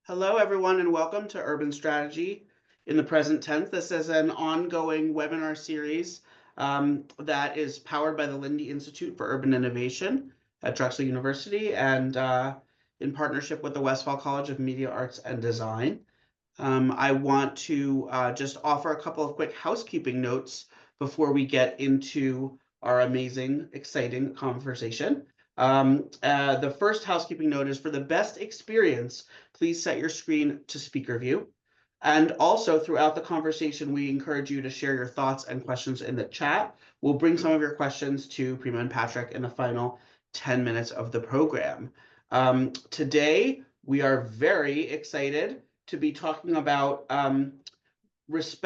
Hello, everyone, and welcome to Urban Strategy in the Present Tense. This is an ongoing webinar series that is powered by the Lindy Institute for Urban Innovation at Drexel University and in partnership with the Westphal College of Media Arts and Design. I want to just offer a couple of quick housekeeping notes before we get into our amazing, exciting conversation. The first housekeeping note is for the best experience, please set your screen to speaker view. And also throughout the conversation, we encourage you to share your thoughts and questions in the chat. We'll bring some of your questions to Prema and Patrick in the final 10 minutes of the program. Today, we are very excited to be talking about talking with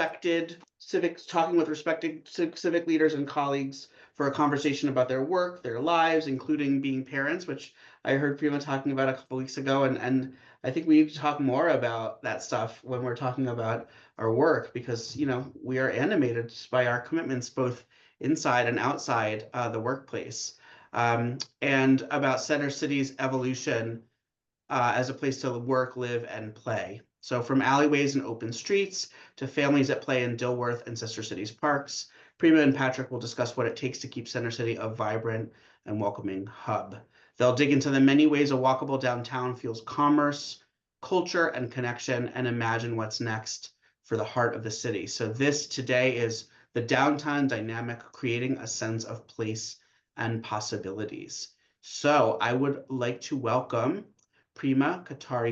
respected civic leaders and colleagues for a conversation about their work, their lives, including being parents, which I heard Prima talking about a couple weeks ago. And I think we need to talk more about that stuff when we're talking about our work, because, we are animated by our commitments both inside and outside the workplace, and about Center City's evolution as a place to work, live, and play. So from alleyways and open streets to families that play in Dilworth and Sister Cities parks, Prema and Patrick will discuss what it takes to keep Center City a vibrant and welcoming hub. They'll dig into the many ways a walkable downtown fuels commerce, culture, and connection, and imagine what's next for the heart of the city. So this today is the downtown dynamic, creating a sense of place and possibilities. So I would like to welcome Prema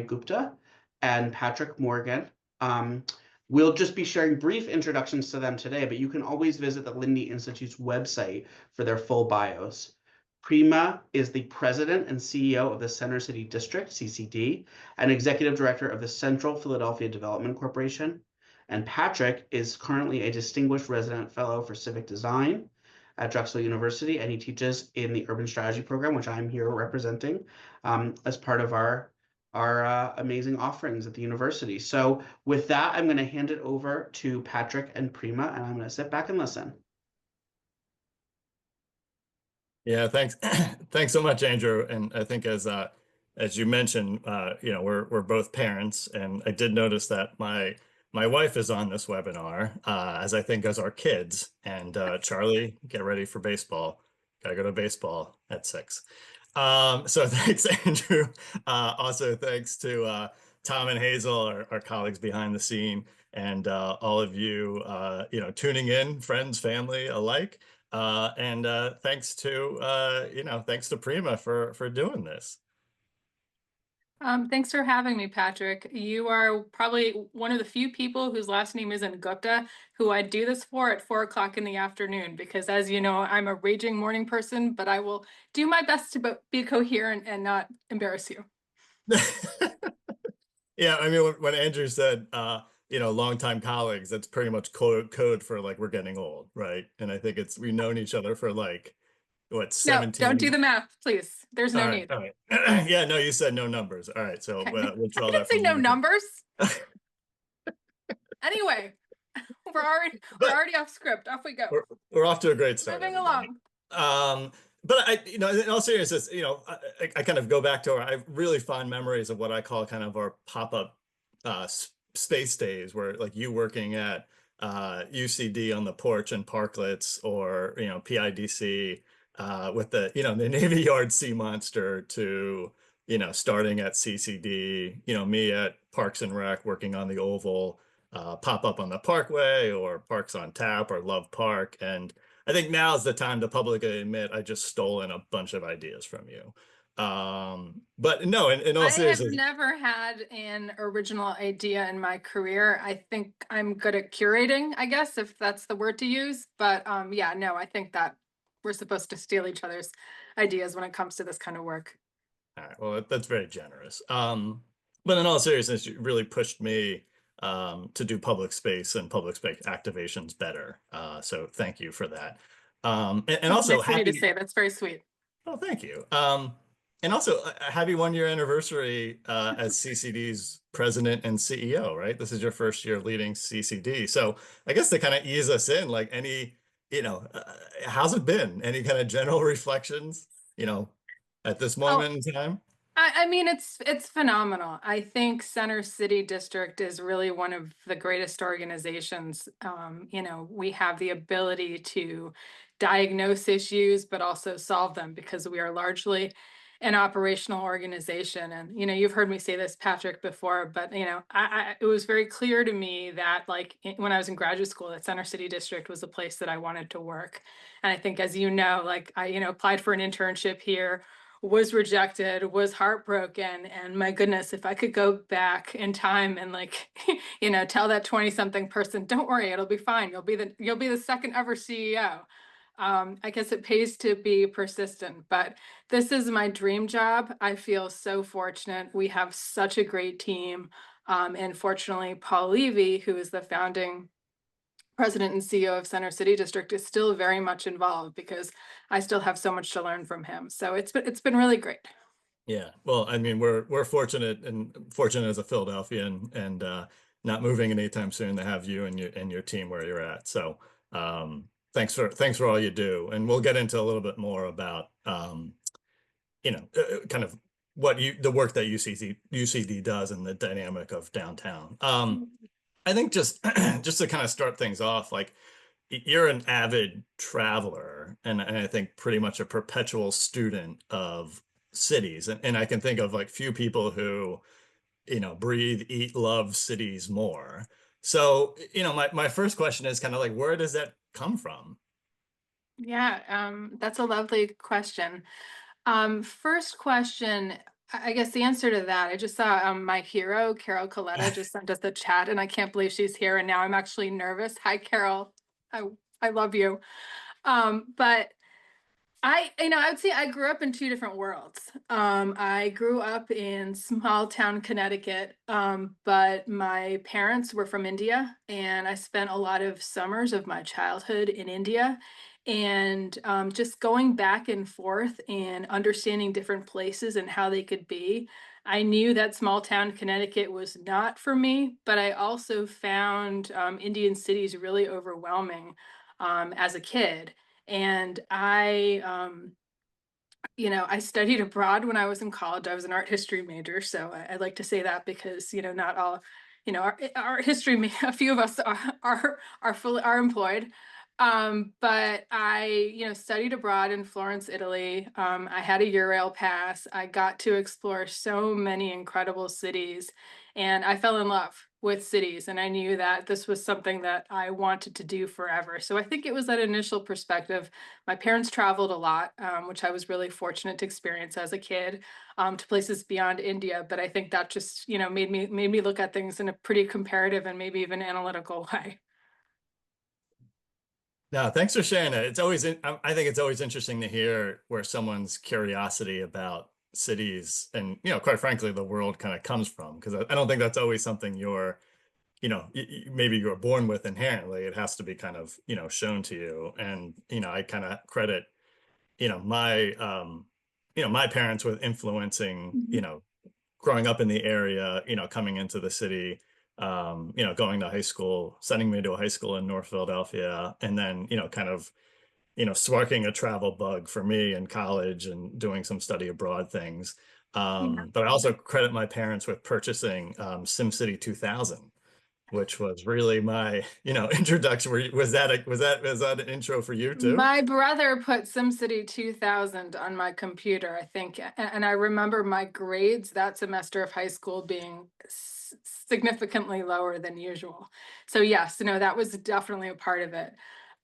Gupta and Patrick Morgan. We'll just be sharing brief introductions to them today, but you can always visit the Lindy Institute's website for their full bios. Prema is the president and CEO of the Center City District, CCD, and executive director of the Central Philadelphia Development Corporation. And Patrick is currently a distinguished resident fellow for civic design at Drexel University, and he teaches in the urban strategy program, which I'm here representing as part of our amazing offerings at the university. So with that, I'm going to hand it over to Patrick and Prema, and I'm going to sit back and listen. Yeah, thanks. Thanks so much, Andrew. And I think as you mentioned, we're both parents, and I did notice that my wife is on this webinar, as I think as our kids. And Charlie, get ready for baseball. Gotta go to baseball at 6. So thanks, Andrew. Also, thanks to Tom and Hazel, our colleagues behind the scene, and all of you, tuning in, friends, family alike. And thanks to Prema for doing this. Thanks for having me, Patrick. You are probably one of the few people whose last name isn't Gupta who I do this for at 4 o'clock in the afternoon, because as you know, I'm a raging morning person, but I will do my best to be coherent and not embarrass you. Yeah, I mean, when Andrew said, longtime colleagues, that's pretty much code for like, we're getting old, right? And I think we've known each other for like, what, 17? No, don't do the math, please. There's no need. All right. Yeah, no, you said no numbers. All right, so Okay. we'll draw I that. didn't say no numbers. Anyway, we're already off script. Off we go. We're off to a great start. Moving along. But in all seriousness, I kind of go back to I have really fond memories of what I call kind of our pop-up space days, where like you working at UCD on the porch and parklets, or PIDC with the the Navy Yard Sea Monster, to starting at CCD, me at Parks and Rec working on the Oval, pop up on the Parkway, or Parks on Tap, or Love Park. And I think now is the time to publicly admit I just stolen a bunch of ideas from you. But no, in all seriousness, I have never had an original idea in my career. I think I'm good at curating, I guess, if that's the word to use. But yeah, no, I think that we're supposed to steal each other's ideas when it comes to this kind of work. All right, well, that's very generous. But in all seriousness, you really pushed me to do public space and public space activations better. So thank you for that. And also, nice for you to say. That's very sweet. Oh, thank you. And also, happy 1-year anniversary as CCD's president and CEO, right? This is your first year leading CCD. So I guess to kind of ease us in, like how's it been? Any kind of general reflections, at this moment in time? I mean, it's phenomenal. I think Center City District is really one of the greatest organizations. You know, we have the ability to diagnose issues, but also solve them because we are largely an operational organization. And, you know, you've heard me say this, Patrick, before, but, you know, it was very clear to me that like when I was in graduate school, that Center City District was a place that I wanted to work. And I think, as you know, like I, you know, applied for an internship here, was rejected, was heartbroken. And my goodness, if I could go back in time and like, you know, tell that 20 something person, don't worry, it'll be fine. You'll be the second ever CEO. I guess it pays to be persistent, but this is my dream job. I feel so fortunate. We have such a great team. And fortunately, Paul Levy, who is the founding president and CEO of Center City District, is still very much involved because I still have so much to learn from him. So it's been really great. Yeah, well, I mean, we're fortunate and fortunate as a Philadelphian and not moving anytime soon to have you and your team where you're at. So thanks for all you do, and we'll get into a little bit more about kind of the work that UCD does and the dynamic of downtown. I think just just to kind of start things off, like you're an avid traveler and I think pretty much a perpetual student of cities. And I can think of like few people who, breathe, eat, love cities more. So, my first question is kind of like, where does that come from? Yeah, that's a lovely question. First question, I guess the answer to that, I just saw my hero, Carol Coletta, just sent us a chat, and I can't believe she's here. And now I'm actually nervous. Hi, Carol. I I love you. But I would say I grew up in two different worlds. I grew up in small town Connecticut, but my parents were from India, and I spent a lot of summers of my childhood in India. And just going back and forth and understanding different places and how they could be. I knew that small town Connecticut was not for me, but I also found Indian cities really overwhelming as a kid. And I studied abroad when I was in college. I was an art history major, so I like to say that because, not all, art history, a few of us are employed. But I, studied abroad in Florence, Italy. I had a Eurail pass. I got to explore so many incredible cities, and I fell in love with cities. And I knew that this was something that I wanted to do forever. So I think it was that initial perspective. My parents traveled a lot, which I was really fortunate to experience as a kid, to places beyond India. But I think that just, made me look at things in a pretty comparative and maybe even analytical way. No, thanks for sharing that. I think it's always interesting to hear where someone's curiosity about cities and, quite frankly, the world kind of comes from, because I don't think that's always something maybe you're born with inherently. It has to be kind of, shown to you. And, I kind of credit, my, my parents with influencing, Mhm. growing up in the area, coming into the city, going to high school, sending me to a high school in North Philadelphia, and then, kind of, sparking a travel bug for me in college and doing some study abroad things. Yeah. But I also credit my parents with purchasing SimCity 2000, which was really my, introduction. Was that an intro for you too? My brother put SimCity 2000 on my computer, I think, and I remember my grades that semester of high school being significantly lower than usual. So yes, no, that was definitely a part of it.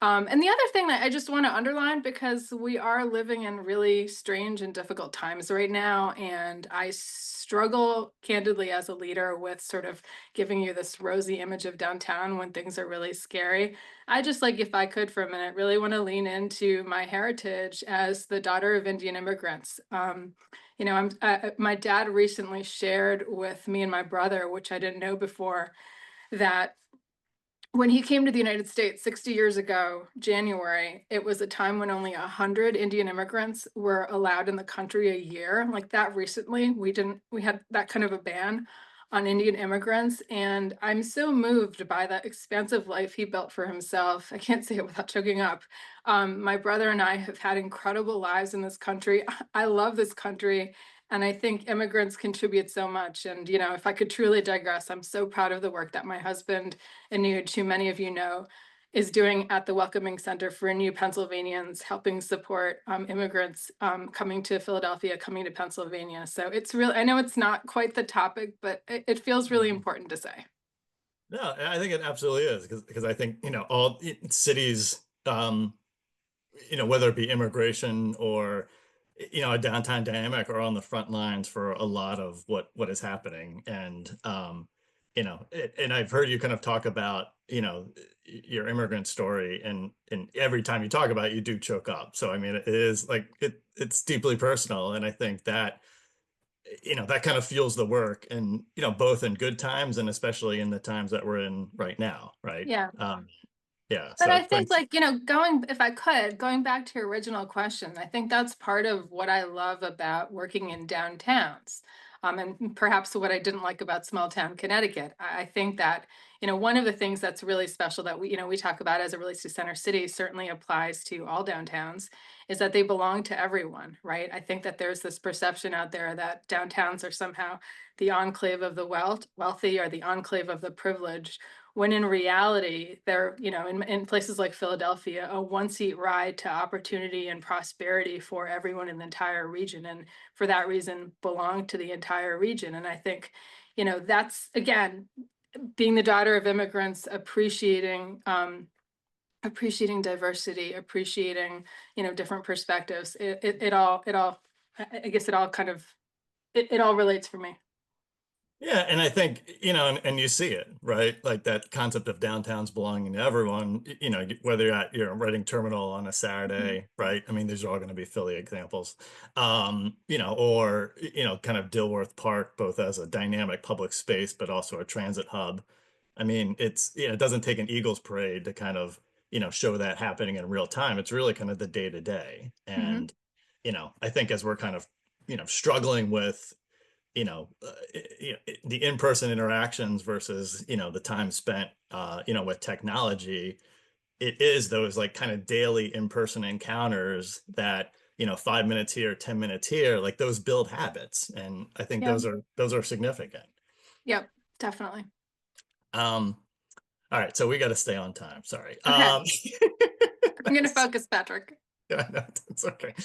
And the other thing that I just want to underline, because we are living in really strange and difficult times right now, and I struggle candidly as a leader with sort of giving you this rosy image of downtown when things are really scary. I just like, if I could for a minute, really want to lean into my heritage as the daughter of Indian immigrants. My dad recently shared with me and my brother, which I didn't know before, that when he came to the United States 60 years ago, January, it was a time when only 100 Indian immigrants were allowed in the country a year. Like that recently, we had that kind of a ban on Indian immigrants. And I'm so moved by that expansive life he built for himself. I can't say it without choking up. My brother and I have had incredible lives in this country. I love this country. And I think immigrants contribute so much. And, if I could truly digress, I'm so proud of the work that my husband, Anuj, who many of you know, is doing at the Welcoming Center for New Pennsylvanians, helping support immigrants coming to Philadelphia, coming to Pennsylvania. So it's really, I know it's not quite the topic, but it feels really important to say. No, I think it absolutely is because I think, all cities, whether it be immigration or, a downtown dynamic are on the front lines for a lot of what is happening. And, and I've heard you kind of talk about, your immigrant story and every time you talk about it, you do choke up. So, I mean, it is like, it's deeply personal. And I think that, that kind of fuels the work and, both in good times and especially in the times that we're in right now. Right. Yeah. Yeah. But So I think thanks. like, if I could, going back to your original question, I think that's part of what I love about working in downtowns. And perhaps what I didn't like about small town Connecticut. I think that, one of the things that's really special that we talk about as it relates to center cities certainly applies to all downtowns, is that they belong to everyone, right? I think that there's this perception out there that downtowns are somehow the enclave of the wealthy or the enclave of the privileged, when in reality, they're, in places like Philadelphia, a one-seat ride to opportunity and prosperity for everyone in the entire region. And for that reason, belong to the entire region. And I think, that's, again, being the daughter of immigrants, appreciating diversity, appreciating, different perspectives. I guess it all kind of, it all relates for me. Yeah, and I think, and you see it, right? Like that concept of downtowns belonging to everyone, whether you're at your Reading terminal on a Mhm. Saturday, right? I mean, these are all going to be Philly examples. Or, kind of Dilworth Park, both as a dynamic public space, but also a transit hub. I mean, it doesn't take an Eagles parade to kind of, show that happening in real time. It's really kind of the day to day. Mhm. And, I think as we're kind of, struggling with the in-person interactions versus the time spent with technology, it is those like kind of daily in-person encounters that 5 minutes here, 10 minutes here, like those build habits, and I think Yeah. those are significant. Yep. Definitely. um all right, so we got to stay on time, sorry. Okay. I'm going to focus, Patrick. Yeah, no, it's okay.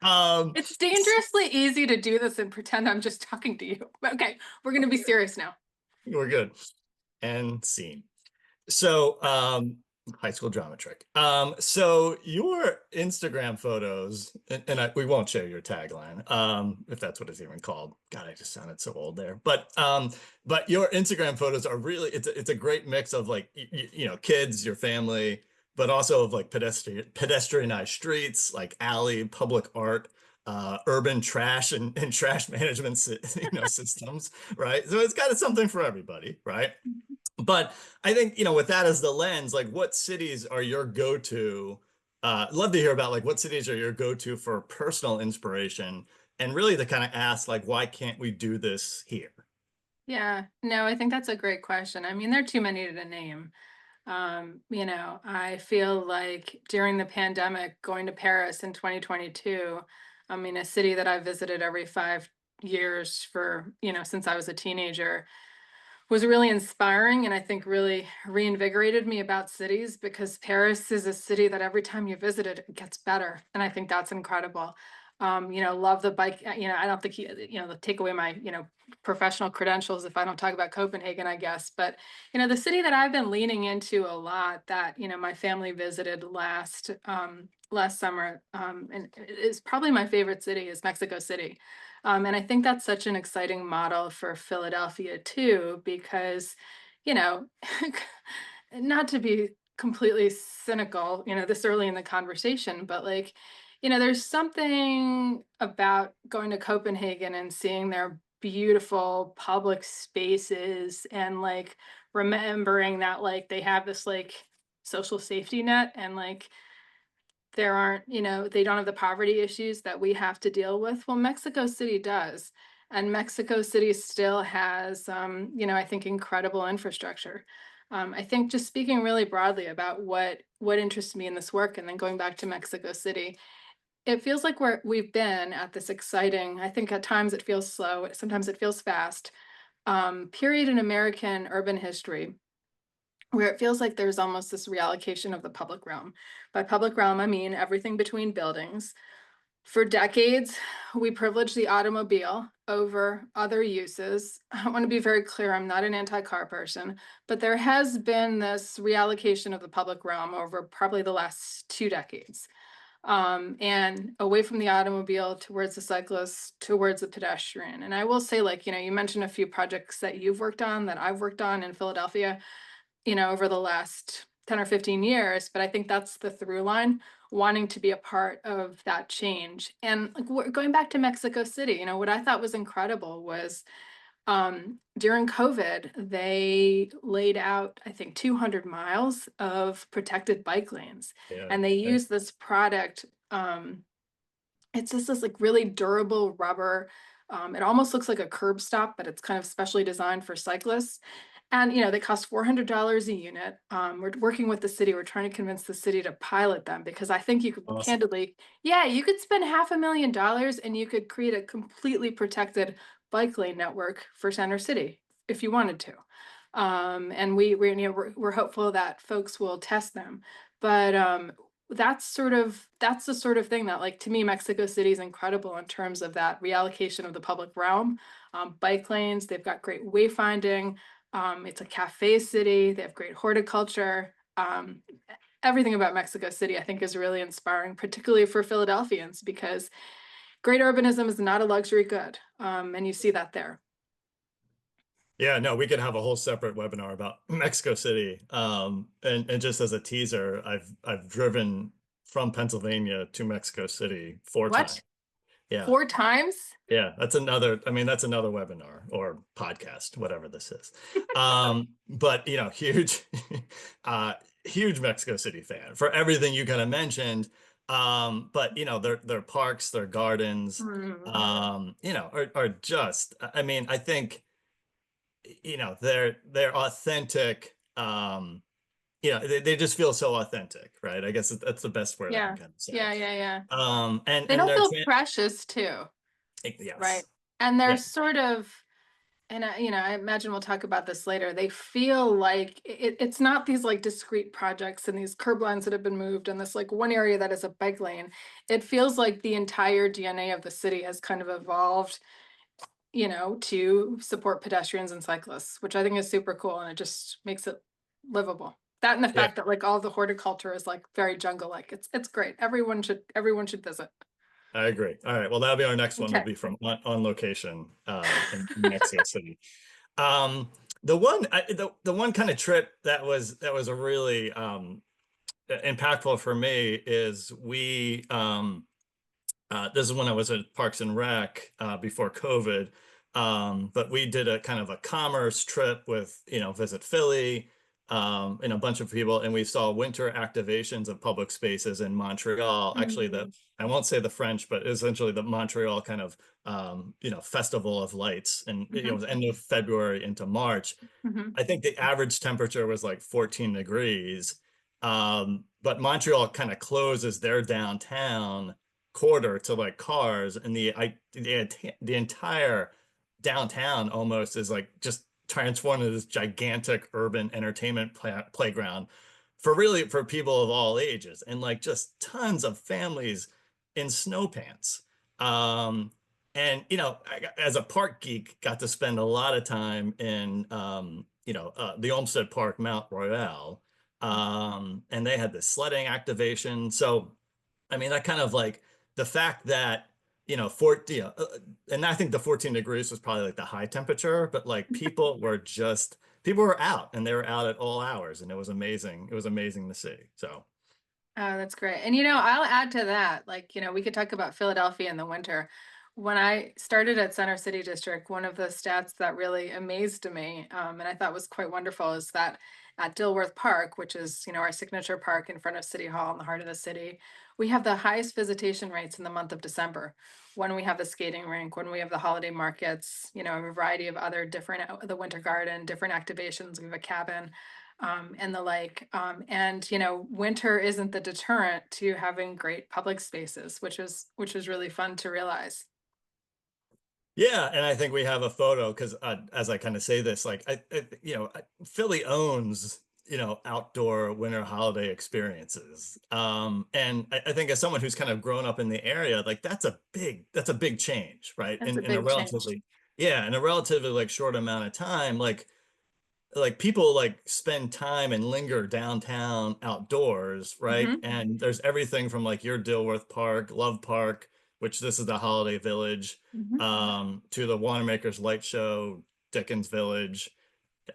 um It's dangerously easy to do this and pretend I'm just talking to you. Okay, we're going to be serious now. we're good. And scene. So, high school drama trick. So your Instagram photos, and we won't share your tagline, if that's what it's even called. God, I just sounded so old there. But your Instagram photos are really, it's a great mix of like, kids, your family, but also of like pedestrianized streets, like alley, public art, urban trash and trash management, systems, right? So it's got something for everybody, right? But I think, with that as the lens, like what cities are your go-to? Love to hear about like what cities are your go-to for personal inspiration and really to kind of ask like, why can't we do this here? Yeah, no, I think that's a great question. I mean, there are too many to name. I feel like during the pandemic, going to Paris in 2022, I mean, a city that I visited every 5 years for, since I was a teenager, was really inspiring and I think really reinvigorated me about cities, because Paris is a city that every time you visit it, it gets better. And I think that's incredible. Love the bike. I don't think take away my, professional credentials if I don't talk about Copenhagen, I guess. But, the city that I've been leaning into a lot that, my family visited last summer, and is probably my favorite city, is Mexico City. And I think that's such an exciting model for Philadelphia too, because, you know, not to be completely cynical, this early in the conversation, but like, there's something about going to Copenhagen and seeing their beautiful public spaces and like remembering that like they have this like social safety net, and like there aren't, they don't have the poverty issues that we have to deal with. Well, Mexico City does. And Mexico City still has, I think incredible infrastructure. I think just speaking really broadly about what interests me in this work, and then going back to Mexico City, it feels like we've been at this exciting, I think at times it feels slow, sometimes it feels fast, period in American urban history where it feels like there's almost this reallocation of the public realm. By public realm, I mean everything between buildings. For decades, we privileged the automobile over other uses. I want to be very clear, I'm not an anti-car person, but there has been this reallocation of the public realm over probably the last 2 decades. And away from the automobile towards the cyclist, towards the pedestrian. And I will say, like, you mentioned a few projects that you've worked on, that I've worked on in Philadelphia, over the last 10 or 15 years, but I think that's the through line, wanting to be a part of that change. And like going back to Mexico City, what I thought was incredible was during COVID, they laid out, I think, 200 miles of protected bike lanes. Yeah. And they used this product. It's just this like really durable rubber. It almost looks like a curb stop, but it's kind of specially designed for cyclists. And they cost $400 a unit. We're working with the city. We're trying to convince the city to pilot them because I think you could Awesome. candidly, yeah, you could spend $500,000 and you could create a completely protected bike lane network for Center City if you wanted to. And we're hopeful that folks will test them. But that's the sort of thing that, like, to me, Mexico City is incredible in terms of that reallocation of the public realm. Bike lanes, they've got great wayfinding. It's a cafe city. They have great horticulture. Everything about Mexico City, I think, is really inspiring, particularly for Philadelphians, because great urbanism is not a luxury good. And you see that there. Yeah, no, we could have a whole separate webinar about Mexico City. And just as a teaser, I've driven from Pennsylvania to Mexico City 4 times. What? Yeah. 4 times? Yeah, that's another webinar or podcast, whatever this is. But huge, huge Mexico City fan for everything you kind of mentioned. But their parks, their gardens, Mm. are just, I mean, I think, they're authentic. They just feel so authentic, right? I guess that's the best word I can Yeah. kind of say. Yeah. And They don't they're feel precious too, right? yes. And they're Yeah. sort of, and I imagine we'll talk about this later. They feel like it's not these like discrete projects and these curb lines that have been moved and this like one area that is a bike lane. It feels like the entire DNA of the city has kind of evolved, to support pedestrians and cyclists, which I think is super cool, and it just makes it livable. That and the Yeah. fact that like all the horticulture is like very jungle-like. It's great. Everyone should visit. I agree. All right. Well, that'll be our next one. Will Okay. be from on location in Mexico City. The one kind of trip that was a really impactful for me is this is when I was at Parks and Rec before COVID. But we did a kind of a commerce trip with, Visit Philly, and a bunch of people, and we saw winter activations of public spaces in Montreal. Actually, I won't say the French, but essentially the Montreal kind of, Festival of Lights, and it was end of February into March. I think the average temperature was like 14 degrees. But Montreal kind of closes their downtown quarter to like cars, and the entire downtown almost is like just transformed into this gigantic urban entertainment playground for people of all ages, and like just tons of families in snow pants. And as a park geek, got to spend a lot of time in the Olmsted Park, Mount Royal, and they had this sledding activation. So I mean, that kind of like the fact that, and I think the 14 degrees was probably like the high temperature, but like people were out, and they were out at all hours, and it was amazing. It was amazing to see. So. Oh, that's great. And I'll add to that, like, we could talk about Philadelphia in the winter. When I started at Center City District, one of the stats that really amazed me, and I thought was quite wonderful, is that at Dilworth Park, which is, our signature park in front of City Hall in the heart of the city, we have the highest visitation rates in the month of December, when we have the skating rink, when we have the holiday markets, a variety of other different, the winter garden, different activations. We have a cabin. and the like. And winter isn't the deterrent to having great public spaces, which was really fun to realize. Yeah, and I think we have a photo because as I kind of say this, like Philly owns outdoor winter holiday experiences, and I think as someone who's kind of grown up in the area, like that's a big change, right? That's a In a big change. relatively in a relatively like short amount of time, like people like spend time and linger downtown outdoors, right? Hmm. And there's everything from like your Dilworth Park, Love Park, which this is the holiday village, Hmm. to the Wanamaker's Light Show, Dickens Village,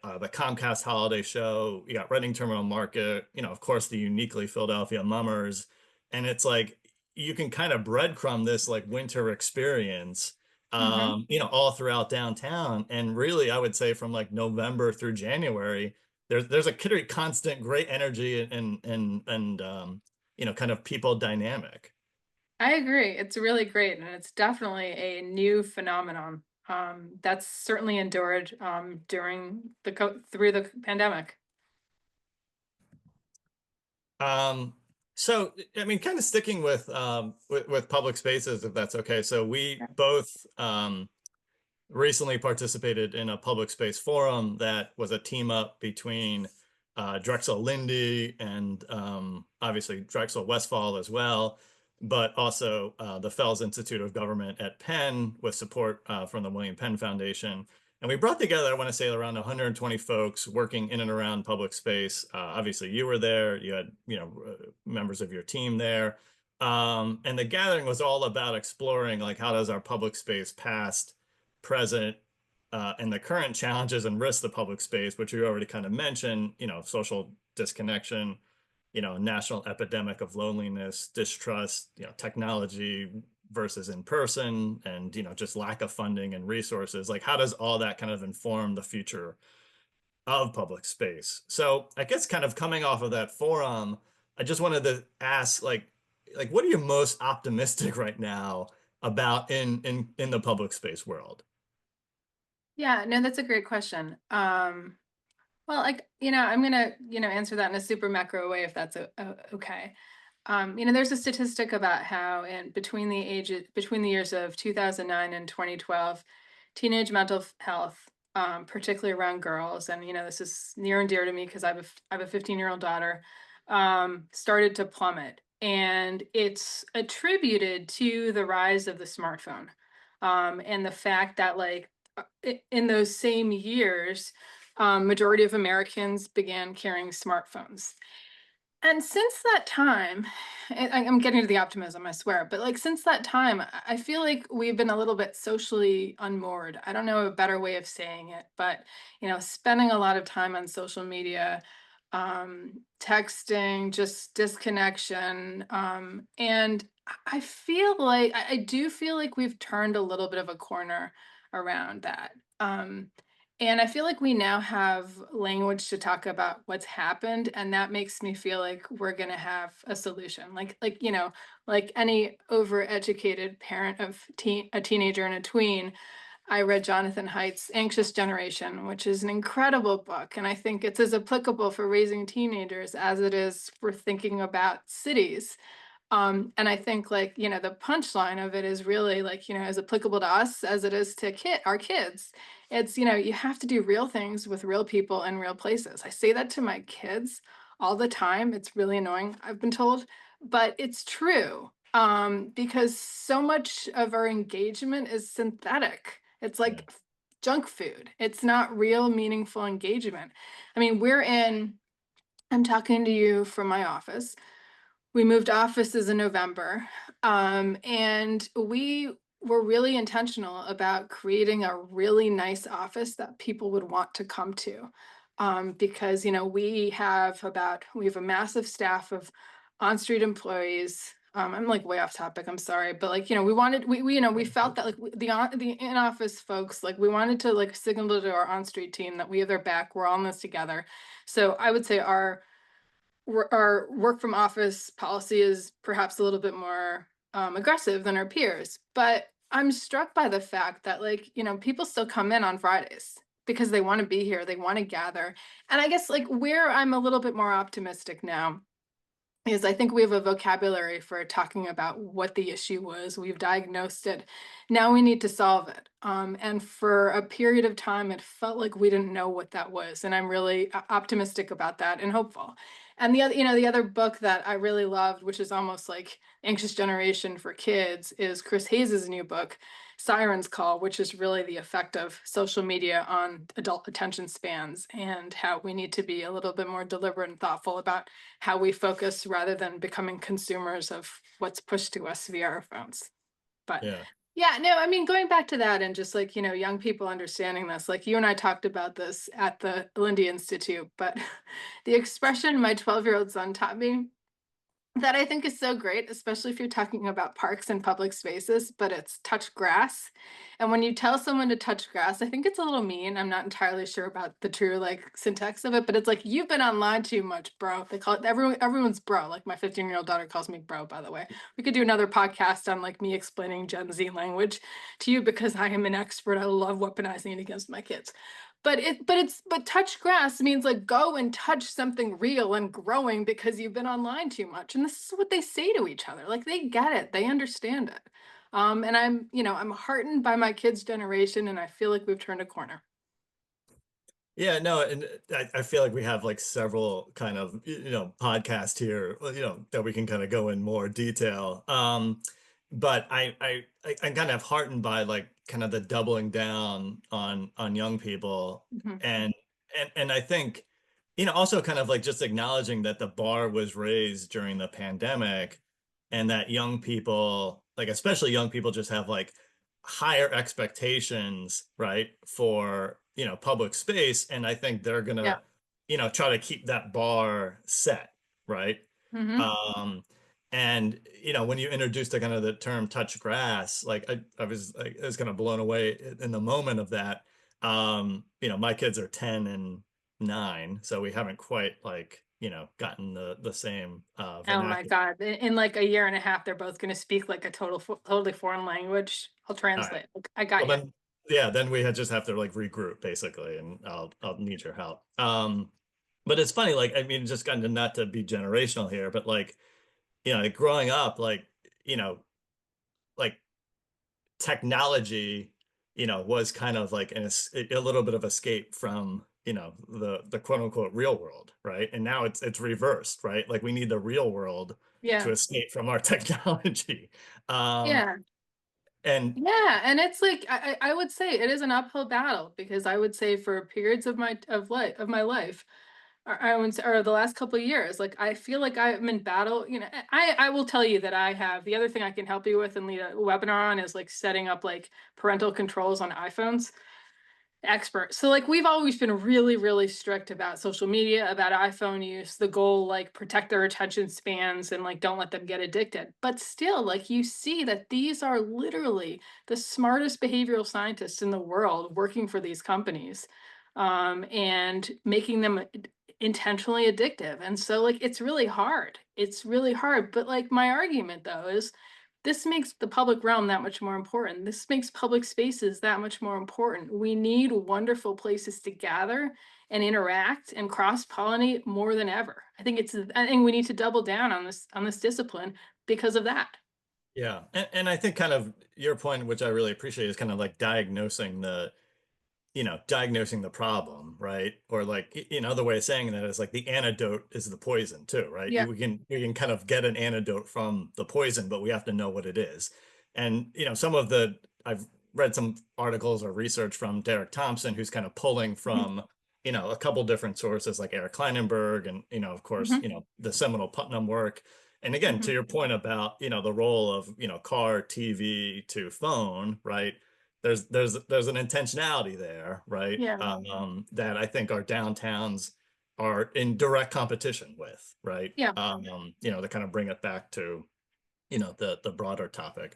the Comcast Holiday Show. You got Reading Terminal Market, of course, the uniquely Philadelphia Mummers. And it's like you can kind of breadcrumb this like winter experience, Hmm. all throughout downtown. And really, I would say from like November through January, there's a pretty constant great energy and kind of people dynamic. I agree. It's really great, and it's definitely a new phenomenon. That's certainly endured during through the pandemic. Um, so I mean, kind of sticking with public spaces, if that's okay. So we Yeah. both recently participated in a public space forum that was a team up between Drexel Lindy and obviously Drexel Westphal as well, but also the Fells Institute of Government at Penn with support from the William Penn Foundation. And we brought together, I want to say, around 120 folks working in and around public space. Obviously, you were there. You had, members of your team there. And the gathering was all about exploring, like, how does our public space past, present, and the current challenges and risks of public space, which we already kind of mentioned, social disconnection, national epidemic of loneliness, distrust, technology versus in person, and, just lack of funding and resources. Like, how does all that kind of inform the future of public space? So I guess kind of coming off of that forum, I just wanted to ask, like what are you most optimistic right now about in the public space world? Yeah, no, that's a great question. Well, like, I'm gonna, answer that in a super macro way if that's okay. There's a statistic about how between the years of 2009 and 2012, teenage mental health, particularly around girls, and this is near and dear to me because I have a 15-year-old daughter, started to plummet, and it's attributed to the rise of the smartphone, and the fact that in those same years, majority of Americans began carrying smartphones. And since that time, I'm getting to the optimism, I swear, but like since that time, I feel like we've been a little bit socially unmoored. I don't know a better way of saying it, but spending a lot of time on social media, texting, just disconnection. And I feel like I do feel like we've turned a little bit of a corner around that. And I feel like we now have language to talk about what's happened, and that makes me feel like we're gonna have a solution. Like any overeducated parent of a teenager and a tween, I read Jonathan Haidt's Anxious Generation, which is an incredible book, and I think it's as applicable for raising teenagers as it is for thinking about cities. And I think the punchline of it is really as applicable to us as it is to our kids. It's, you have to do real things with real people in real places. I say that to my kids all the time. It's really annoying, I've been told, but it's true. Because so much of our engagement is synthetic. It's Yeah. like junk food. It's not real, meaningful engagement. I mean, I'm talking to you from my office. We moved offices in November, and we were really intentional about creating a really nice office that people would want to come to, because we have a massive staff of on-street employees. I'm like way off topic. I'm sorry, but we felt that the in-office folks, like we wanted to like signal to our on-street team that we have their back. We're all in this together. So I would say our work from office policy is perhaps a little bit more aggressive than our peers, but I'm struck by the fact that people still come in on Fridays. because they want to be here, they want to gather. And I guess like where I'm a little bit more optimistic now is I think we have a vocabulary for talking about what the issue was. We've diagnosed it. Now we need to solve it. And for a period of time, it felt like we didn't know what that was. And I'm really optimistic about that and hopeful. And the other, the other book that I really loved, which is almost like Anxious Generation for kids, is Chris Hayes's new book, Siren's Call, which is really the effect of social media on adult attention spans and how we need to be a little bit more deliberate and thoughtful about how we focus rather than becoming consumers of what's pushed to us via our phones. But Yeah. yeah, no, I mean, going back to that and just like, young people understanding this, like you and I talked about this at the Lindy Institute, but the expression my 12-year-old son taught me that I think is so great, especially if you're talking about parks and public spaces, but it's touch grass. And when you tell someone to touch grass, I think it's a little mean. I'm not entirely sure about the true like syntax of it, but it's like you've been online too much, bro. They call it everyone's bro. Like my 15-year-old daughter calls me bro, by the way. We could do another podcast on like me explaining Gen Z language to you because I am an expert. I love weaponizing it against my kids. But touch grass means like go and touch something real and growing because you've been online too much. And this is what they say to each other. Like they get it, they understand it. And I'm heartened by my kids' generation, and I feel like we've turned a corner. Yeah, no, and I feel like we have like several kind of podcasts here, that we can kind of go in more detail. But I'm kind of heartened by like kind of the doubling down on young people, Mhm. and and I think also kind of like just acknowledging that the bar was raised during the pandemic, and that young people, like especially young people, just have like higher expectations, right, for public space, and I think they're Yeah. gonna try to keep that bar set, right? Hmm. um and when you introduced the kind of the term touch grass, like I was like, I was kind of blown away in the moment of that. My kids are 10 and 9, so we haven't quite like gotten the same Oh my vernacular. God. In like a year and a half, they're both going to speak like a totally foreign language. I'll All right. translate. Like, I got Well you. then, yeah, then we had just have to like regroup basically, and I'll need your help. But it's funny, like I mean, just kind of not to be generational here, but like like growing up, like you know, like technology, was kind of like a little bit of escape from the quote unquote real world, right? And now it's reversed, right? Like we need the real world to Yeah. escape from our technology. Um, Yeah. and Yeah, and it's like I would say it is an uphill battle because I would say for periods of my life, or I would say, or the last couple of years, like I feel like I'm in battle. I will tell you that I have the other thing I can help you with and lead a webinar on is like setting up like parental controls on iPhones. Expert. So like we've always been really, really strict about social media, about iPhone use, the goal like protect their attention spans and like don't let them get addicted. But still, like you see that these are literally the smartest behavioral scientists in the world working for these companies, and making them intentionally addictive. And so like it's really hard. It's really hard. But like my argument though is this makes the public realm that much more important. This makes public spaces that much more important. We need wonderful places to gather and interact and cross-pollinate more than ever. I think we need to double down on this discipline because of that. yeah, and I think kind of your point, which I really appreciate, is kind of like diagnosing the problem, right? Or like another way of saying that is like the antidote is the poison too, right? Yeah. We can kind of get an antidote from the poison, but we have to know what it is. And I've read some articles or research from Derek Thompson, who's kind of pulling Mhm. from a couple different sources like Eric Kleinenberg, and of course Mhm. the seminal Putnam work. And again, to Mhm. your point about the role of car, TV to phone, right? There's an intentionality there, right? Yeah. That I think our downtowns are in direct competition with, right? Yeah. To kind of bring it back to the broader topic.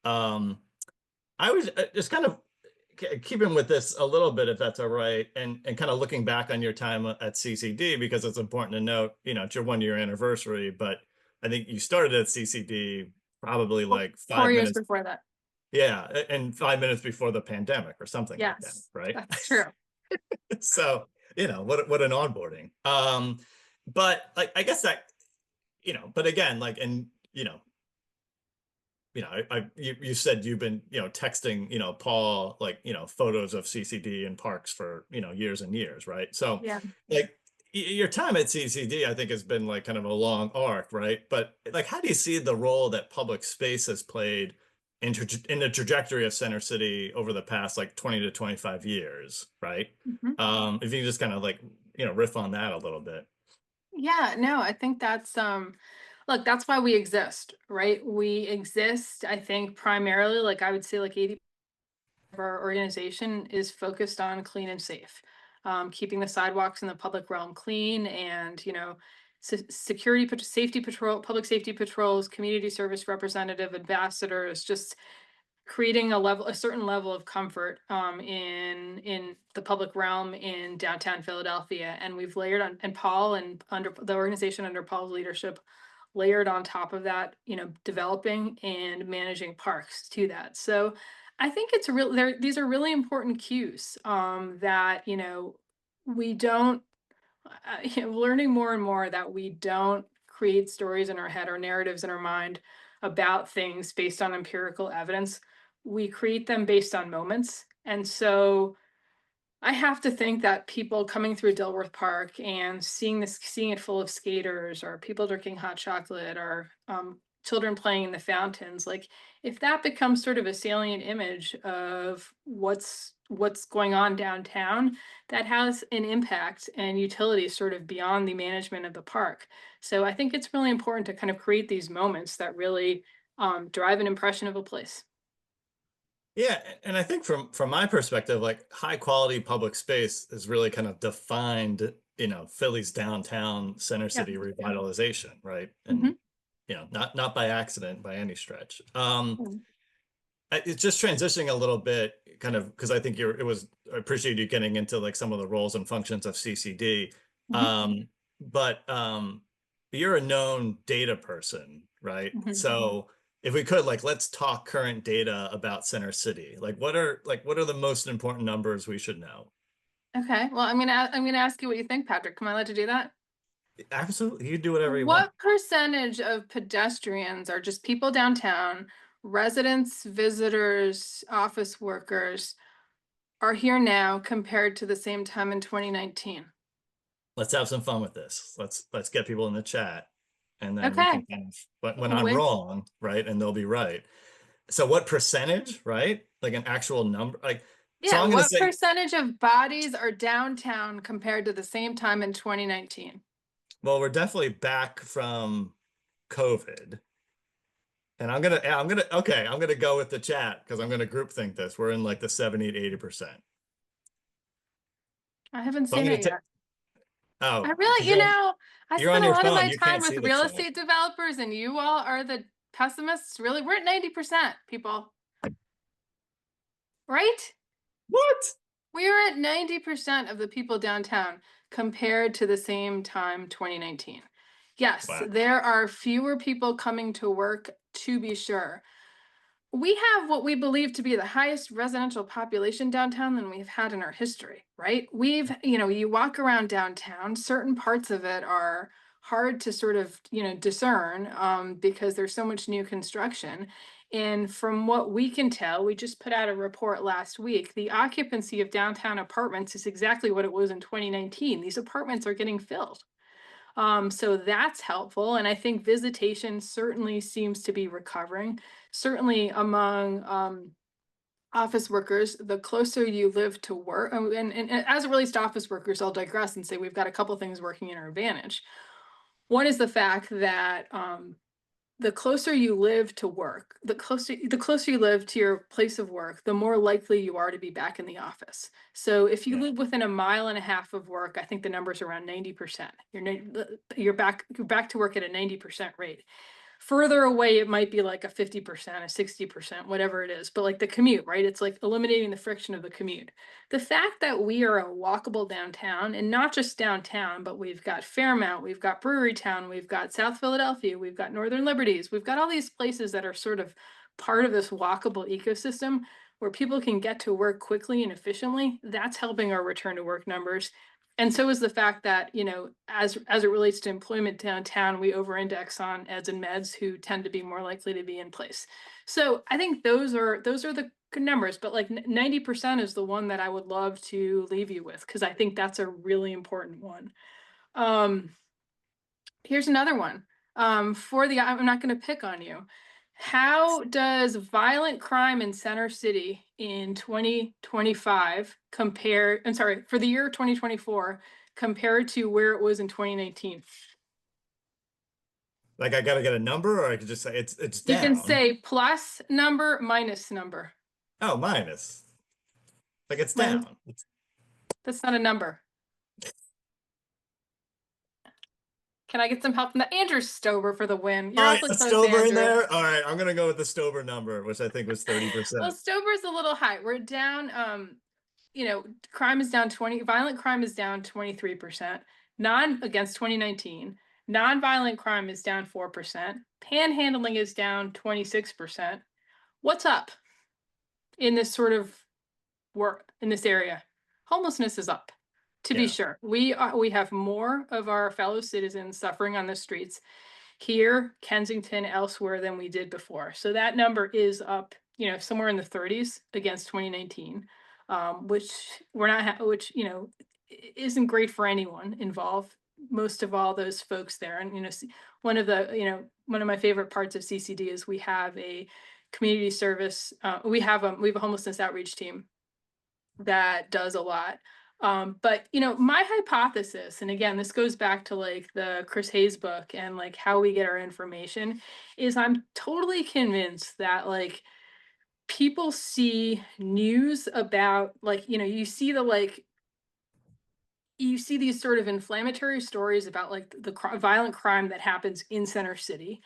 Um, I was just kind of keeping with this a little bit, if that's all right, and kind of looking back on your time at CCD, because it's important to note, it's your 1 year anniversary, but I think you started at CCD probably like 4 years 5 minutes. before that. Yeah, and 5 minutes before the pandemic or something like that, Yes, right? that's true. So, what an onboarding. But like, I guess that, but again, like, and, you said you've been, texting, Paul, like, photos of CCD and parks for, years and years, right? So Yeah. like your time at CCD, I think has been like kind of a long arc, right? But like, how do you see the role that public space has played in the trajectory of Center City over the past like 20 to 25 years, right? Mhm. If you can just kind of like, riff on that a little bit. Yeah, no, I think that's look, that's why we exist, right? We exist, I think, primarily, like I would say like 80 of our organization is focused on clean and safe, keeping the sidewalks in the public realm clean, and security, safety patrol, public safety patrols, community service representative, ambassadors, just creating a certain level of comfort in the public realm in downtown Philadelphia. And we've layered on, and Paul, and under the organization under Paul's leadership, layered on top of that, developing and managing parks to that. So I think it's real there. These are really important cues that, we don't learning more and more that we don't create stories in our head or narratives in our mind about things based on empirical evidence. We create them based on moments. And so I have to think that people coming through Dilworth Park and seeing it full of skaters, or people drinking hot chocolate, or children playing in the fountains, like if that becomes sort of a salient image of what's going on downtown, that has an impact and utility sort of beyond the management of the park. So I think it's really important to kind of create these moments that really drive an impression of a place. Yeah, and I think from my perspective, like high quality public space has really kind of defined, Philly's downtown center Yeah. city revitalization, right? Mhm. And not by accident by any stretch. Mm. It's just transitioning a little bit, kind of, because I think I appreciate you getting into like some of the roles and functions of CCD. Mhm. But you're a known data person, right? Mhm. So if we could, like, let's talk current data about Center City. Like, what are the most important numbers we should know? Okay. Well, I'm gonna ask you what you think, Patrick. Am I allowed to do that? Absolutely, you do whatever you want. What percentage of pedestrians are just people downtown, residents, visitors, office workers, are here now compared to the same time in 2019? Let's have some fun with this. Let's get people in the chat, and then we can Okay. kind of, but when I'm Which, wrong, right, and they'll be right. So what percentage, right? Like an actual number, like, so yeah, I'm gonna what say, percentage of bodies are downtown compared to the same time in 2019? well, we're definitely back from COVID. And I'm gonna go with the chat because I'm gonna group think this. We're in like the 70 to 80%. I haven't So I'm seen gonna it take, yet. I oh, really, because I you're spend on a your lot of phone, my you time can't with see the real chat. estate developers, and you all are the pessimists. Really, we're at 90%, people, right? What? We are at 90% of the people downtown compared to the same time 2019. Yes, Wow. there are fewer people coming to work, to be sure. We have what we believe to be the highest residential population downtown than we've had in our history, right? You walk around downtown, certain parts of it are hard to sort of, discern because there's so much new construction. And from what we can tell, we just put out a report last week. The occupancy of downtown apartments is exactly what it was in 2019. These apartments are getting filled. So that's helpful. And I think visitation certainly seems to be recovering. Certainly among office workers, the closer you live to work, and as it relates to office workers, I'll digress and say we've got a couple things working in our advantage. One is the fact that the closer you live to work, the closer you live to your place of work, the more likely you are to be back in the office. So if you Yeah. live within a mile and a half of work, I think the number's around 90%. You're back to work at a 90% rate. Further away, it might be like a 50%, a 60%, whatever it is. But like the commute, right? It's like eliminating the friction of the commute. The fact that we are a walkable downtown, and not just downtown, but we've got Fairmount, we've got Brewery Town, we've got South Philadelphia, we've got Northern Liberties, we've got all these places that are sort of part of this walkable ecosystem, where people can get to work quickly and efficiently, that's helping our return to work numbers. And so is the fact that, as it relates to employment downtown, we over-index on eds and meds who tend to be more likely to be in place. So I think those are the good numbers, but like 90% is the one that I would love to leave you with, because I think that's a really important one. Here's another one. I'm not going to pick on you. How does violent crime in Center City in 2025 compare, I'm sorry, for the year 2024, compared to where it was in 2019? Like I gotta get a number, or I could just say it's You can down. say plus number, minus number. Oh, minus. Like it's Minus. down. That's not a number. Can I get some help from the Andrew Stover for the win? You're All right, awfully a close, Stover in Andrew. there. All right, I'm gonna go with the Stover number, which I think was 30%. Well, Stover's a little high. We're down, crime is down 20, violent crime is down 23%, against 2019. Non-violent crime is down 4%. Panhandling is down 26%. What's up in this sort of work in this area? Homelessness is up. To be Yeah. sure, we have more of our fellow citizens suffering on the streets here, Kensington, elsewhere than we did before. So that number is up, somewhere in the 30s against 2019, which isn't great for anyone involved. Most of all those folks there, and one of my favorite parts of CCD is we have a community service. We have a homelessness outreach team that does a lot. But my hypothesis, and again, this goes back to like the Chris Hayes book and like how we get our information, is I'm totally convinced that like people see news about like, you see these sort of inflammatory stories about like the violent crime that happens in Center City,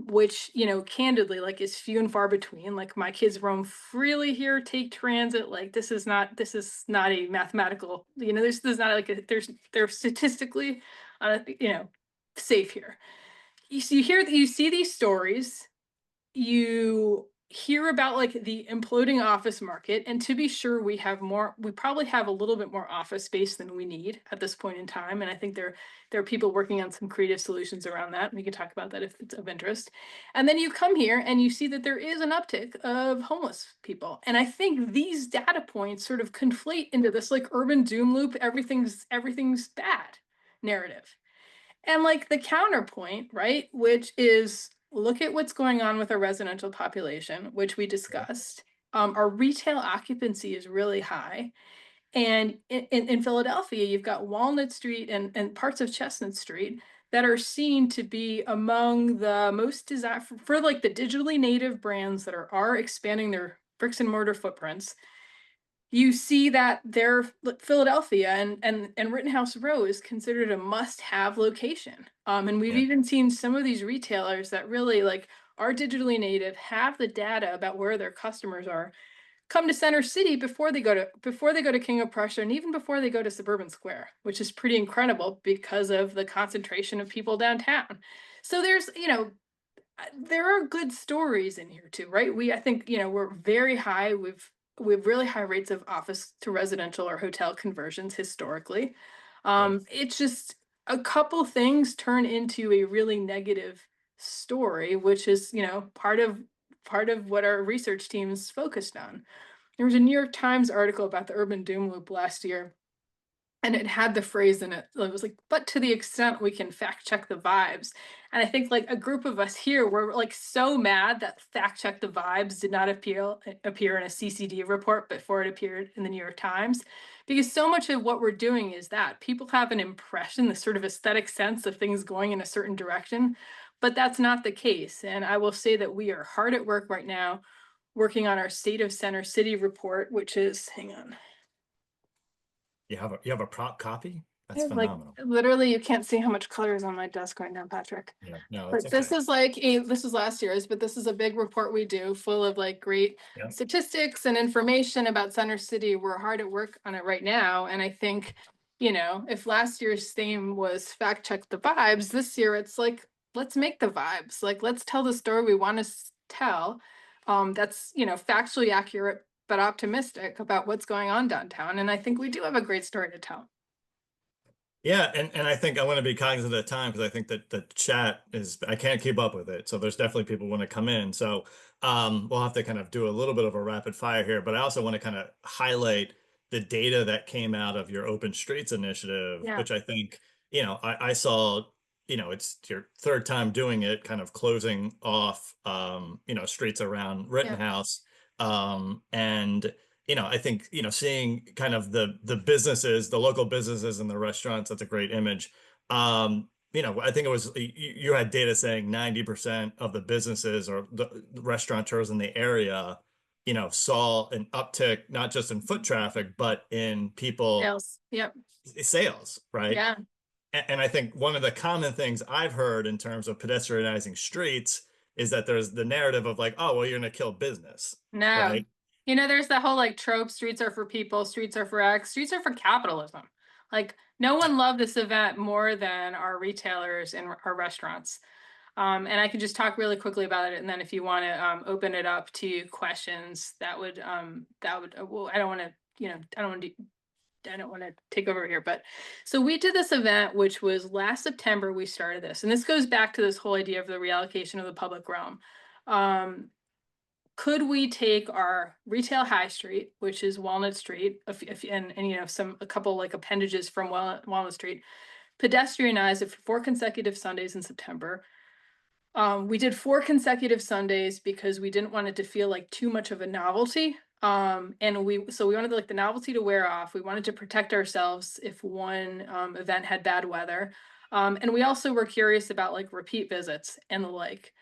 which candidly like is few and far between. Like my kids roam freely here, take transit. Like this is not a mathematical. There's not like they're statistically, safe here. You see these stories. You hear about like the imploding office market, and to be sure, we probably have a little bit more office space than we need at this point in time, and I think there are people working on some creative solutions around that. We can talk about that if it's of interest. And then you come here and you see that there is an uptick of homeless people, and I think these data points sort of conflate into this like urban doom loop, everything's bad narrative. And like the counterpoint, right, which is look at what's going on with our residential population, which we discussed. Our retail occupancy is really high. And in Philadelphia, you've got Walnut Street and parts of Chestnut Street that are seen to be among the most desired for like the digitally native brands that are expanding their bricks and mortar footprints. You see that Philadelphia and Rittenhouse Row is considered a must-have location. And we've even seen some of these retailers that really like are digitally native, have the data about where their customers are, come to Center City before they go to King of Prussia, and even before they go to Suburban Square, which is pretty incredible because of the concentration of people downtown. So there are good stories in here too, right? I think we're very high. We have really high rates of office to residential or hotel conversions historically. It's just a couple things turn into a really negative story, which is part of what our research team's focused on. There was a New York Times article about the urban doom loop last year, and it had the phrase in it. It was like, but to the extent we can fact check the vibes. And I think like a group of us here were like so mad that fact check the vibes did not appear in a CCD report before it appeared in the New York Times, because so much of what we're doing is that people have an impression, this sort of aesthetic sense of things going in a certain direction, but that's not the case. And I will say that we are hard at work right now, working on our State of Center City report, which is, hang on. You have a prop copy? That's Like phenomenal. literally, you can't see how much color is on my desk right now, Patrick. Yeah, no, But it's this okay. is this is last year's, but this is a big report we do full of like great statistics and information about Center City. We're hard at work on it right now. And I think, if last year's theme was fact check the vibes, this year it's like, let's make the vibes. Like, let's tell the story we want to tell. that's, factually accurate, but optimistic about what's going on downtown. And I think we do have a great story to tell. Yeah, and I think I want to be cognizant of the time because I think that the chat is I can't keep up with it. So there's definitely people want to come in. So we'll have to kind of do a little bit of a rapid fire here, but I also want to kind of highlight the data that came out of your Open Streets initiative, Yeah. which I think, I saw, it's your third time doing it, kind of closing off streets around Rittenhouse. And I think, seeing kind of the businesses, the local businesses and the restaurants, that's a great image. I think it was, you had data saying 90% of the businesses or the restaurateurs in the area, saw an uptick, not just in foot traffic, but in people Sales. Yep. sales, right? Yeah. And I think one of the common things I've heard in terms of pedestrianizing streets is that there's the narrative of like, oh, well, you're going to kill business, No. right? There's that whole like trope, streets are for people, streets are for X, streets are for capitalism. Like no one loved this event more than our retailers and our restaurants. And I can just talk really quickly about it. And then if you want to open it up to questions, that would, well, I don't want to, I don't want to take over here, but so we did this event, which was last September, we started this. And this goes back to this whole idea of the reallocation of the public realm. Could we take our retail high street, which is Walnut Street, and a couple like appendages from Walnut Street, pedestrianize it for 4 consecutive Sundays in September. We did 4 consecutive Sundays because we didn't want it to feel like too much of a novelty. And we wanted like the novelty to wear off. We wanted to protect ourselves if one event had bad weather. And we also were curious about like repeat visits and the like.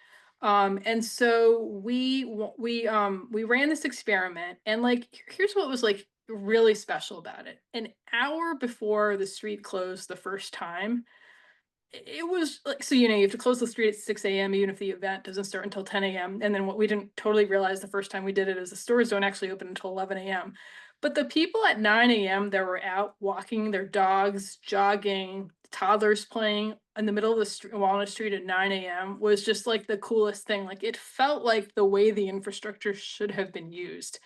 And so we ran this experiment, and like here's what was like really special about it. An hour before the street closed the first time, it was like, so you have to close the street at 6 a.m. even if the event doesn't start until 10 a.m. And then what we didn't totally realize the first time we did it is the stores don't actually open until 11 a.m. But the people at 9 a.m. that were out walking their dogs, jogging, toddlers playing in the middle of the Walnut Street at 9 a.m. was just like the coolest thing. Like it felt like the way the infrastructure should have been used.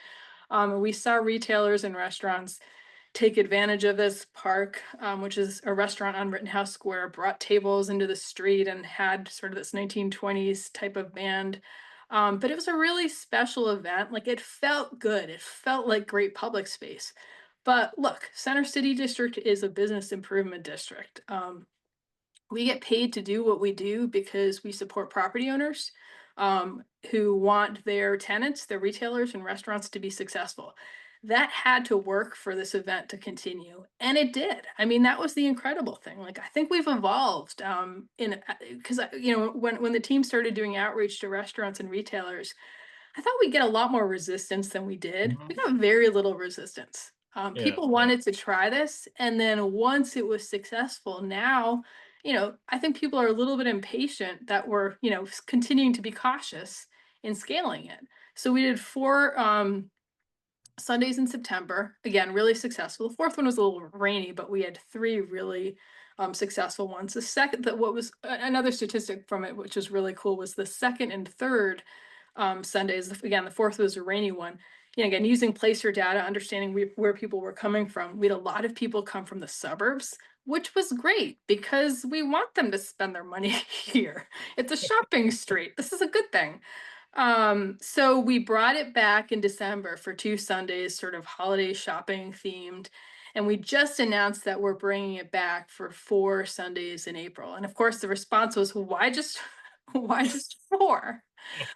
We saw retailers and restaurants take advantage of this park, which is a restaurant on Rittenhouse Square, brought tables into the street and had sort of this 1920s type of band. But it was a really special event. Like it felt good. It felt like great public space. But look, Center City District is a business improvement district. We get paid to do what we do because we support property owners who want their tenants, their retailers and restaurants to be successful. That had to work for this event to continue, and it did. I mean, that was the incredible thing. Like, I think we've evolved because when the team started doing outreach to restaurants and retailers, I thought we'd get a lot more resistance than we did. We got very little resistance. People wanted to try this, and then once it was successful, now, I think people are a little bit impatient that we're, continuing to be cautious in scaling it. So we did 4 Sundays in September, again, really successful. The 4th one was a little rainy, but we had 3 really successful ones. The second, what was another statistic from it, which was really cool, was the 2nd and 3rd Sundays. Again, the 4th was a rainy one. Again, using placer data, understanding where people were coming from. We had a lot of people come from the suburbs, which was great because we want them to spend their money here. It's a shopping street. This is a good thing. So we brought it back in December for 2 Sundays, sort of holiday shopping themed. And we just announced that we're bringing it back for 4 Sundays in April. And of course, the response was, why just 4?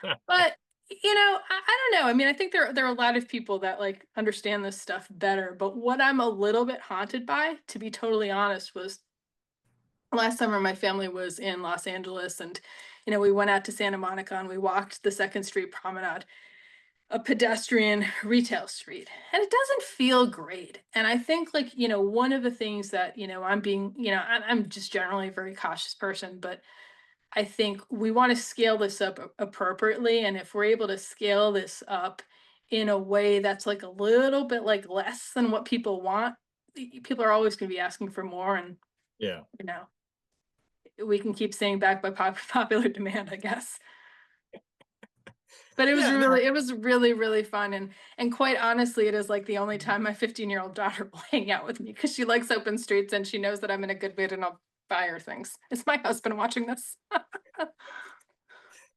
But I don't know. I mean, I think there are a lot of people that like understand this stuff better. But what I'm a little bit haunted by, to be totally honest, was last summer my family was in Los Angeles, and we went out to Santa Monica and we walked the 2nd Street Promenade, a pedestrian retail street, and it doesn't feel great. And I think like one of the things that I'm being I'm just generally a very cautious person, but I think we want to scale this up appropriately. And if we're able to scale this up in a way that's like a little bit like less than what people want, people are always going to be asking for more. And Yeah. we can keep saying back by popular demand, I guess. But Yeah, no, it was really, really fun. And quite honestly, it is like the only time my 15-year-old daughter will hang out with me because she likes open streets and she knows that I'm in a good mood and I'll buy her things. Is my husband watching this?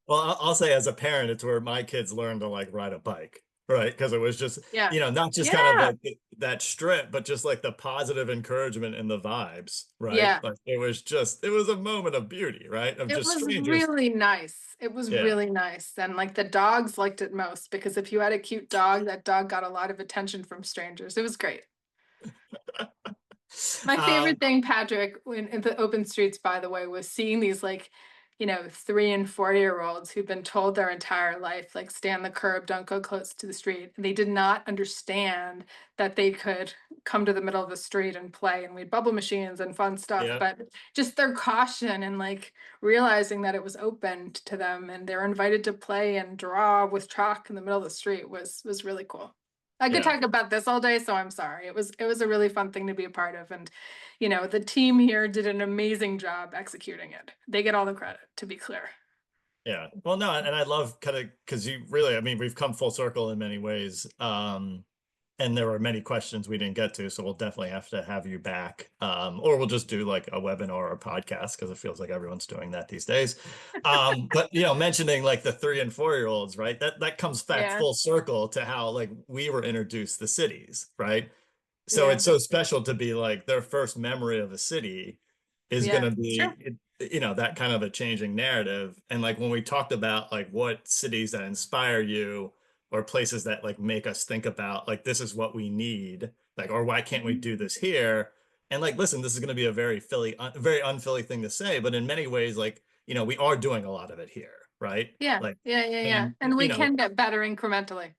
well, I'll say as a parent, it's where my kids learned to like ride a bike, right? Because it was just, Yeah. not just kind of Yeah. like that strip, but just like the positive encouragement and the vibes, right? Yeah. Like it was a moment of beauty, right? Of It just was strangers. really nice. It was Yeah. really nice. And like the dogs liked it most because if you had a cute dog, that dog got a lot of attention from strangers. It was great. My Um, favorite thing, Patrick, in the open streets, by the way, was seeing these like, 3 and 4-year-olds who've been told their entire life, like, stay on the curb, don't go close to the street. And they did not understand that they could come to the middle of the street and play. And we had bubble machines and fun stuff, yeah, but just their caution and like realizing that it was open to them and they're invited to play and draw with chalk in the middle of the street was really cool. I could yeah. talk about this all day, so I'm sorry. It was a really fun thing to be a part of, and the team here did an amazing job executing it. They get all the credit, to be clear. Yeah. Well, no, and I love kind of because you really, I mean, we've come full circle in many ways. And there were many questions we didn't get to, so we'll definitely have to have you back. Or we'll just do like a webinar or a podcast because it feels like everyone's doing that these days. But mentioning like the 3 and 4-year-olds, right? That comes back Yeah, full circle to how like we were introduced to cities, right? So yeah, it's so special to be like their first memory of a city is going yeah. to Sure. be that kind of a changing narrative. And like when we talked about like what cities that inspire you or places that like make us think about like this is what we need, like, or why can't we Mhm. do this here? And like listen, this is going to be a very very unphilly thing to say, but in many ways like we are doing a lot of it here, right? Yeah, Like, yeah, yeah, yeah. and And we can get better incrementally.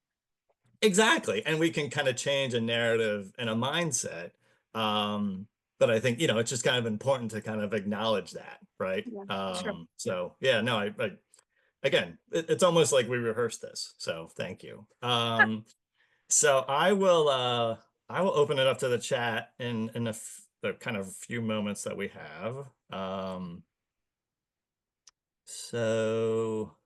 exactly. And we can kind of change a narrative and a mindset. But I think, it's just kind of important to kind of acknowledge that, right? Yeah, sure. So yeah, no, I again, it's almost like we rehearsed this. So thank you. So I will open it up to the chat in the kind of few moments that we have. So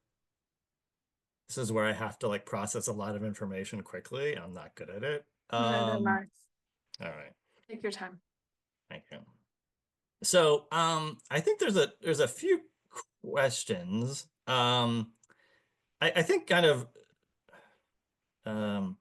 this is where I have to like process a lot of information quickly. I'm not good at it. Neither am I. All right. Take your time. Thank you. So, I think there's a few questions. I think kind of, um,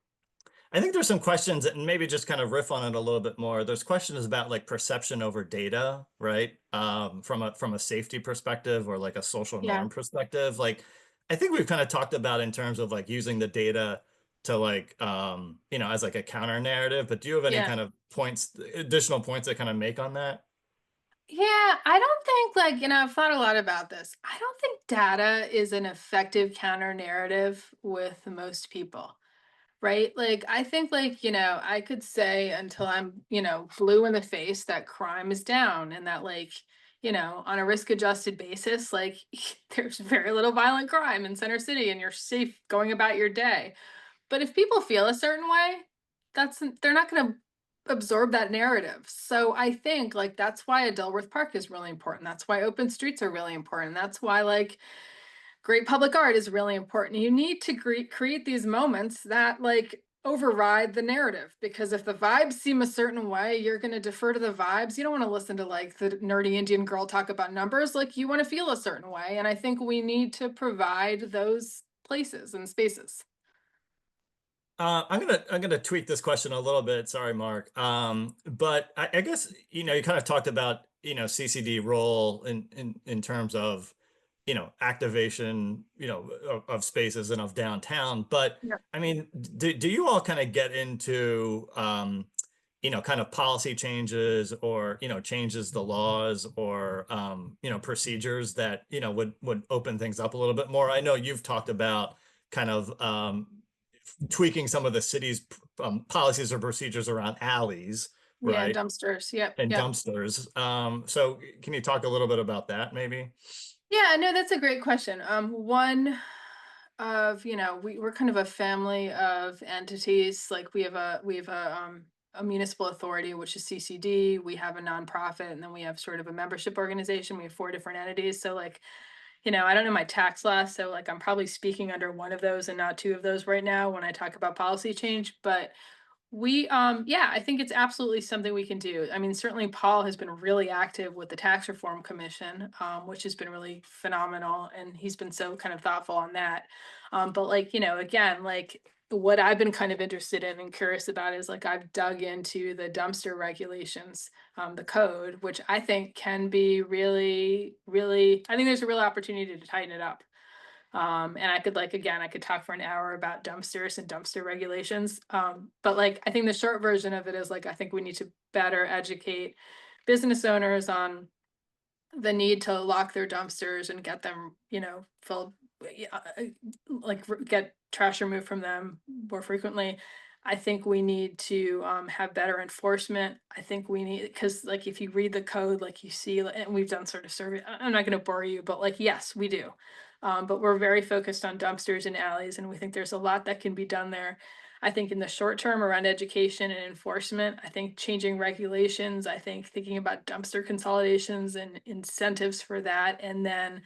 I think there's some questions and maybe just kind of riff on it a little bit more. There's questions about like perception over data, right? From a safety perspective or like a social Yeah. norm perspective. Like, I think we've kind of talked about in terms of like using the data to like, as like a counter narrative. But do you have any Yeah. kind of additional points that kind of make on that? Yeah, I don't think like, I've thought a lot about this. I don't think data is an effective counter narrative with most people. Right? Like, I think, like, I could say until I'm, blue in the face that crime is down and that, like, on a risk adjusted basis, like, there's very little violent crime in Center City and you're safe going about your day. But if people feel a certain way, they're not going to absorb that narrative. So I think, like, that's why a Dilworth Park is really important. That's why open streets are really important. That's why, like, great public art is really important. You need to create these moments that like override the narrative because if the vibes seem a certain way, you're going to defer to the vibes. You don't want to listen to like the nerdy Indian girl talk about numbers. Like you want to feel a certain way. And I think we need to provide those places and spaces. I'm gonna tweak this question a little bit. Sorry, Mark. But I guess you kind of talked about CCD role in terms of activation of spaces and of downtown. But Yeah. I mean, do you all kind of get into kind of policy changes or changes the laws or procedures that would open things up a little bit more? I know you've talked about kind of tweaking some of the city's policies or procedures around alleys, Yeah, right? dumpsters. Yep. And Yep. dumpsters. So can you talk a little bit about that maybe? Yeah, no, that's a great question. One of, we're kind of a family of entities. Like we have a municipal authority, which is CCD. We have a nonprofit, and then we have sort of a membership organization. We have 4 different entities. So like, you know, I don't know my tax law, so like I'm probably speaking under one of those and not two of those right now when I talk about policy change, but yeah, I think it's absolutely something we can do. I mean, certainly Paul has been really active with the Tax Reform Commission, which has been really phenomenal, and he's been so kind of thoughtful on that. But like, you know, again, like what I've been kind of interested in and curious about is like I've dug into the dumpster regulations, the code, which I think can be really, really, I think there's a real opportunity to tighten it up. And I could like, again, I could talk for an hour about dumpsters and dumpster regulations. But like, I think the short version of it is like, I think we need to better educate business owners on the need to lock their dumpsters and get them, you know, filled, like get trash removed from them more frequently. I think we need to have better enforcement. I think we need, because like if you read the code, like you see, and we've done sort of survey. I'm not going to bore you, but like yes, we do. But we're very focused on dumpsters and alleys, and we think there's a lot that can be done there. I think in the short term around education and enforcement, I think changing regulations, I think thinking about dumpster consolidations and incentives for that. And then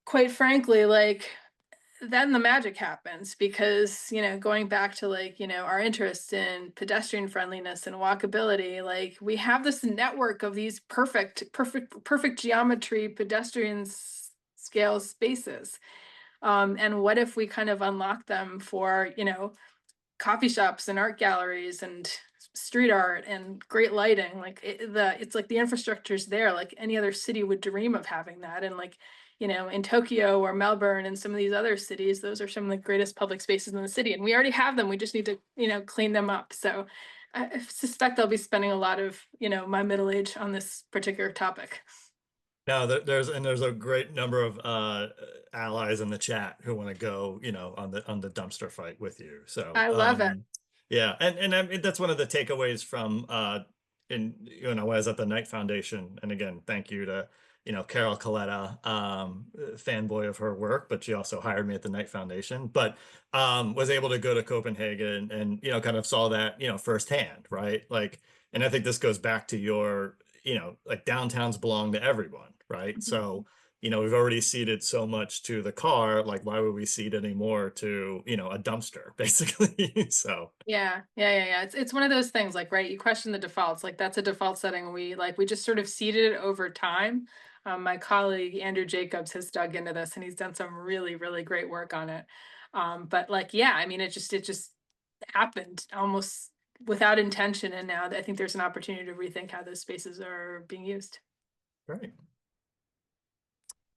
quite frankly, like then the magic happens because, you know, going back to like, you know, our interest in pedestrian friendliness and walkability, like we have this network of these perfect geometry scale spaces. And what if we kind of unlock them for, you know, coffee shops and art galleries and street art and great lighting? Like it's like the infrastructure's there, like any other city would dream of having that. And like, you know, in Tokyo or Melbourne and some of these other cities, those are some of the greatest public spaces in the city, and we already have them. We just need to, you know, clean them up. So I suspect I'll be spending a lot of, you know, my middle age on this particular topic. No, there's a great number of allies in the chat who want to go, you know, on the dumpster fight with you. So I love it. yeah, and I mean, that's one of the takeaways from you know, I was at the Knight Foundation, and again, thank you to, you know, Carol Coletta, fanboy of her work, but she also hired me at the Knight Foundation, but was able to go to Copenhagen and, you know, kind of saw that, you know, firsthand, right? Like, and I think this goes back to your, you know, like downtowns belong to everyone, right? So, you know, we've already ceded so much to the car, like why would we cede any more to, you know, a dumpster, basically? So Yeah. It's one of those things, like, right, you question the defaults, like that's a default setting. We just sort of seeded it over time. My colleague Andrew Jacobs has dug into this and he's done some really, really great work on it. But like, yeah, I mean, it just happened almost without intention. And now I think there's an opportunity to rethink how those spaces are being used. great.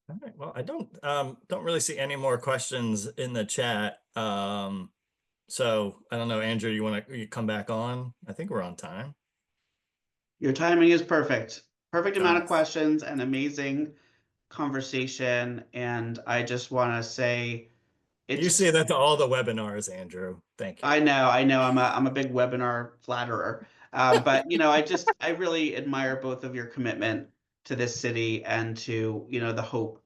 All right. Well, I don't really see any more questions in the chat. So I don't know, Andrew, you come back on? I think we're on time. Your timing is perfect. Perfect amount of Nice. questions and amazing conversation. And I just want to say You it's say that to all the webinars, Andrew. Thank you. I know, I'm a big webinar flatterer. But you know, I really admire both of your commitment to this city and to, you know, the hope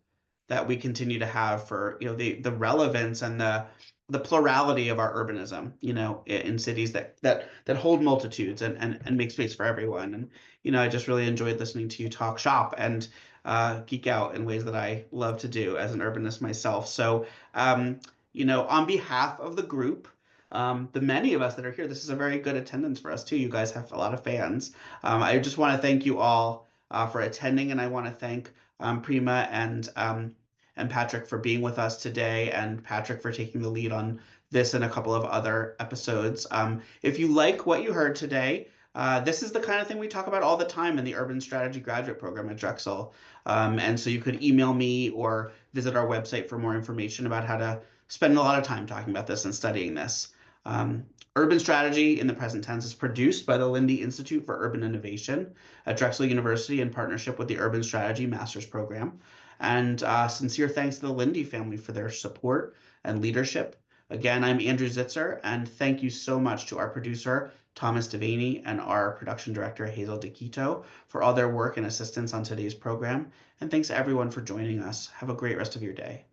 that we continue to have for, you know, the relevance and the plurality of our urbanism, you know, in cities that hold multitudes and make space for everyone. And, you know, I just really enjoyed listening to you talk shop and geek out in ways that I love to do as an urbanist myself. So you know, on behalf of the group, the many of us that are here, this is a very good attendance for us too. You guys have a lot of fans. I just want to thank you all for attending, and I want to thank Prema and Patrick for being with us today, and Patrick for taking the lead on this and a couple of other episodes. If you like what you heard today, this is the kind of thing we talk about all the time in the Urban Strategy Graduate Program at Drexel. And so you could email me or visit our website for more information about how to spend a lot of time talking about this and studying this. Urban Strategy in the present tense is produced by the Lindy Institute for Urban Innovation at Drexel University in partnership with the Urban Strategy Master's Program. And sincere thanks to the Lindy family for their support and leadership. Again, I'm Andrew Zitcer, and thank you so much to our producer, Thomas Devaney, and our production director, Hazel Dequito, for all their work and assistance on today's program. And thanks everyone for joining us. Have a great rest of your day.